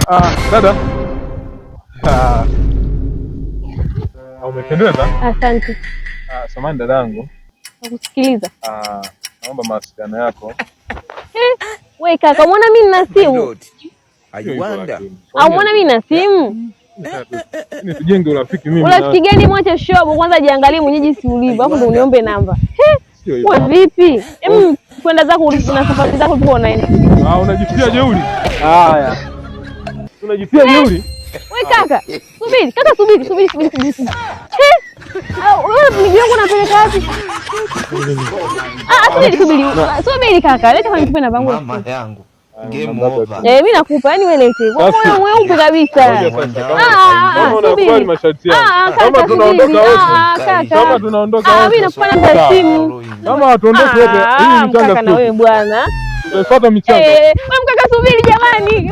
Dada. Umependeza. Asante. Samahani dadangu. Nakusikiliza. Naomba mawasiliano yako. Wewe kaka, umeona mimi nina simu? Au umeona mimi nina simu? Tujenge urafiki mimi. Urafiki gani? Mwache shobo kwanza, jiangalie mwenyewe jinsi ulivyo. Hapo ndo uniombe namba. Wewe vipi? Kwenda zako na safari zako uko unaenda. Unajifia jeuri. Haya. Unajifia jeuri. Wewe kaka, subiri. Kaka subiri. Wewe miguu yangu unapeleka wapi? Subiri kaka. Leta kwa nikupe namba yangu. Mama yangu. Game over. Mimi nakupa, yani wewe lete. Wewe mweupe kabisa. Subiri masharti yangu. Kama tunaondoka wote. Kama tunaondoka wote. Mimi nakupa namba simu. Kama tuondoke wote. Hii mchanga na wewe bwana. Tutafuata michanga. Wewe mkaka subiri jamani.